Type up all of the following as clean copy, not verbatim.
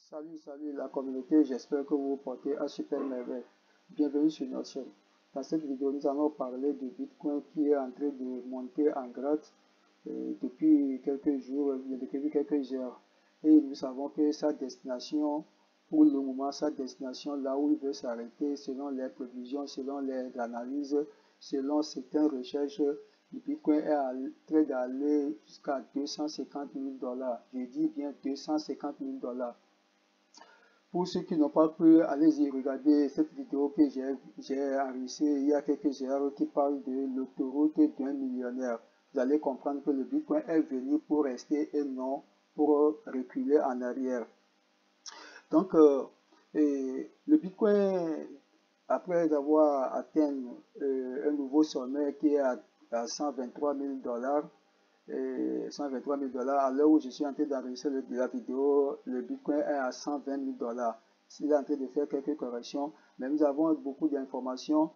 Salut la communauté, j'espère que vous vous portez à super merveille. Bienvenue sur notre chaîne. Dans cette vidéo, nous allons parler de Bitcoin qui est en train de monter en grade depuis quelques jours, depuis quelques heures. Et nous savons que sa destination, pour le moment, sa destination là où il veut s'arrêter, selon les prévisions, selon les analyses, selon certaines recherches, le Bitcoin est en train d'aller jusqu'à 250 000 $. Je dis bien 250 000 $. Pour ceux qui n'ont pas pu, allez-y regarder cette vidéo que j'ai enregistrée il y a quelques heures qui parle de l'autoroute d'un millionnaire. Vous allez comprendre que le Bitcoin est venu pour rester et non pour reculer en arrière. Donc, le Bitcoin, après avoir atteint un nouveau sommet qui est à 123 000 $, et 123 000 $. À l'heure où je suis en train d'enregistrer la vidéo, le Bitcoin est à 120 000 $. Il est en train de faire quelques corrections, mais nous avons beaucoup d'informations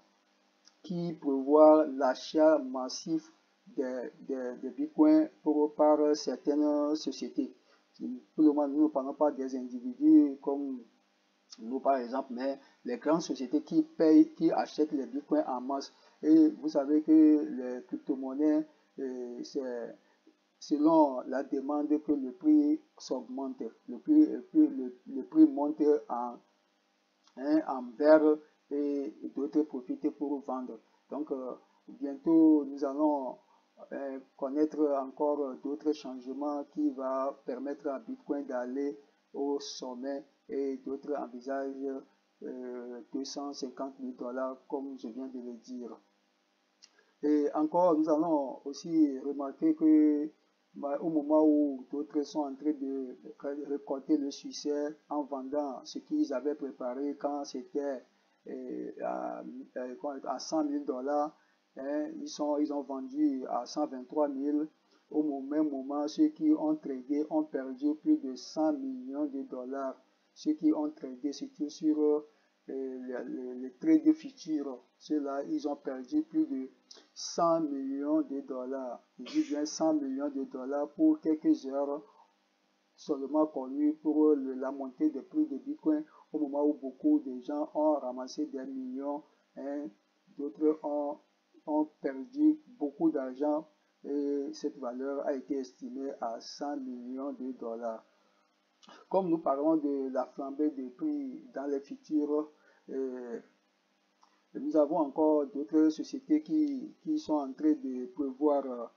qui prévoient l'achat massif de Bitcoin par certaines sociétés. Pour le moment, nous ne parlons pas des individus comme nous par exemple, mais les grandes sociétés qui payent, qui achètent les bitcoins en masse. Et vous savez que les crypto-monnaies, c'est selon la demande que le prix s'augmente. Le prix monte en vert et d'autres profitent pour vendre. Donc, bientôt, nous allons connaître encore d'autres changements qui vont permettre à Bitcoin d'aller au sommet et d'autres envisagent 250 000 $ comme je viens de le dire. Et encore, nous allons aussi remarquer que au moment où d'autres sont en train de récolter le succès en vendant ce qu'ils avaient préparé quand c'était à 100 000 $, hein, ils ont vendu à 123 000. Au même moment, ceux qui ont tradé ont perdu plus de 100 millions de $. Ceux qui ont tradé, surtout sur les trades futurs, ceux-là, ils ont perdu plus de 100 millions de $. Je dis bien 100 millions de $ pour quelques heures seulement connues pour la montée des prix de Bitcoin au moment où beaucoup de gens ont ramassé des millions, hein, d'autres ont perdu beaucoup d'argent et cette valeur a été estimée à 100 millions de $. Comme nous parlons de la flambée des prix dans les futurs, nous avons encore d'autres sociétés qui sont en train de prévoir,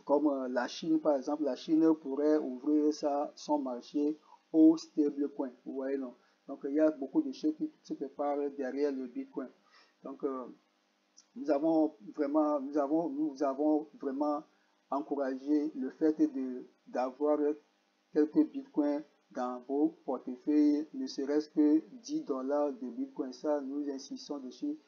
comme la Chine par exemple. La Chine pourrait ouvrir son marché au stablecoin. Vous voyez, non? Donc il y a beaucoup de choses qui se préparent derrière le Bitcoin. Donc nous avons vraiment encouragé le fait d'avoir quelques bitcoins dans vos portefeuilles, ne serait-ce que 10 $ de bitcoin. Ça, nous insistons dessus,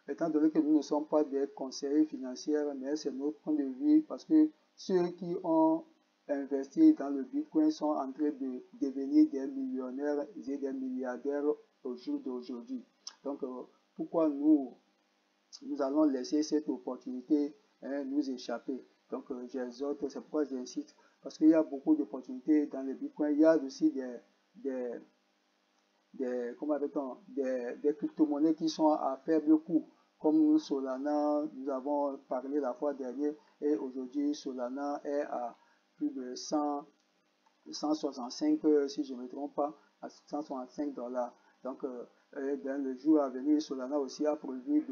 étant donné que nous ne sommes pas des conseillers financiers, mais c'est notre point de vue, parce que ceux qui ont investi dans le bitcoin sont en train de devenir des millionnaires et des milliardaires au jour d'aujourd'hui. Donc, pourquoi nous allons laisser cette opportunité nous échapper? Donc, j'exhorte, c'est pourquoi j'insiste, parce qu'il y a beaucoup d'opportunités dans le Bitcoin. Il y a aussi des crypto-monnaies qui sont à faible coût, comme Solana. Nous avons parlé la fois dernière, et aujourd'hui Solana est à plus de 165, si je ne me trompe pas, à 165 $. Donc, dans le jour à venir, Solana aussi a prévu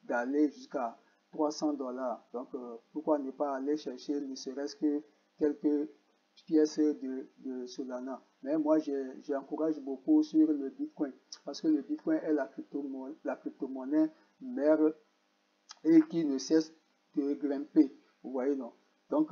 d'aller jusqu'à 300 $. Donc, pourquoi ne pas aller chercher ne serait-ce que quelques pièces de Solana? Mais moi, j'encourage beaucoup sur le Bitcoin, parce que le Bitcoin est la crypto-monnaie mère et qui ne cesse de grimper. Vous voyez, non? Donc,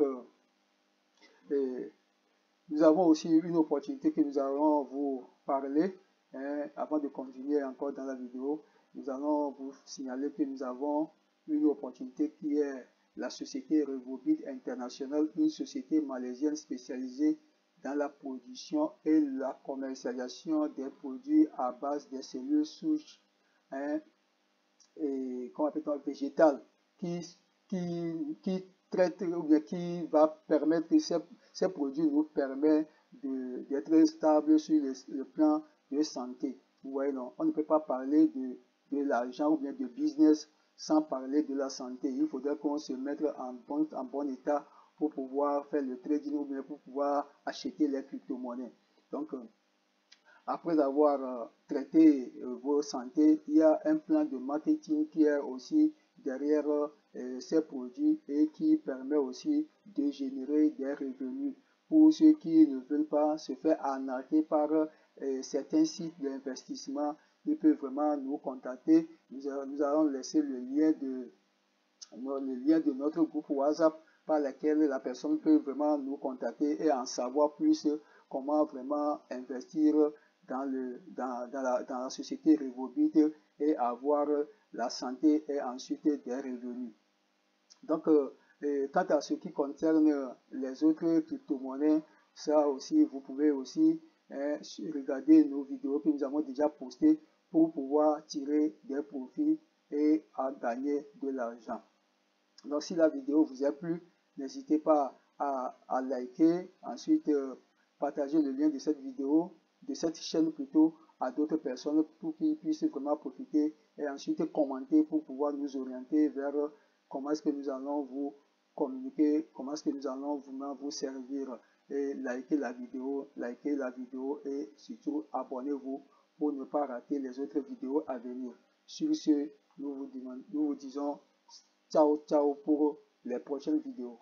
nous avons aussi une opportunité que nous allons vous parler, hein, avant de continuer encore dans la vidéo. Nous allons vous signaler que nous avons une opportunité qui est la société Revobit International, une société malaisienne spécialisée dans la production et la commercialisation des produits à base des cellules souches, hein, et qu'on appelle végétales, qui traite ou bien qui va permettre, ces produits nous permettent d'être stables sur le plan de santé. Vous voyez, non, on ne peut pas parler de l'argent ou bien de business sans parler de la santé. Il faudrait qu'on se mette en bon état pour pouvoir faire le trading ou bien pour pouvoir acheter les crypto-monnaies. Donc, après avoir traité vos santé, il y a un plan de marketing qui est aussi derrière ces produits et qui permet aussi de générer des revenus. Pour ceux qui ne veulent pas se faire arnaquer par certains sites d'investissement, ils peuvent vraiment nous contacter. Nous allons laisser le lien de notre groupe WhatsApp par lequel la personne peut vraiment nous contacter et en savoir plus comment vraiment investir dans la société Revobit et avoir la santé et ensuite des revenus. Donc, quant à ce qui concerne les autres crypto-monnaies, ça aussi, vous pouvez aussi regarder nos vidéos que nous avons déjà postées pour pouvoir tirer des profits et à gagner de l'argent. Donc, si la vidéo vous a plu, n'hésitez pas à liker, ensuite partager le lien de cette vidéo, de cette chaîne plutôt, à d'autres personnes pour qu'ils puissent vraiment profiter et ensuite commenter pour pouvoir nous orienter vers comment est-ce que nous allons vous communiquer, comment est-ce que nous allons vraiment vous servir. Et likez la vidéo et surtout abonnez-vous pour ne pas rater les autres vidéos à venir. Sur ce, nous vous disons ciao, ciao pour les prochaines vidéos.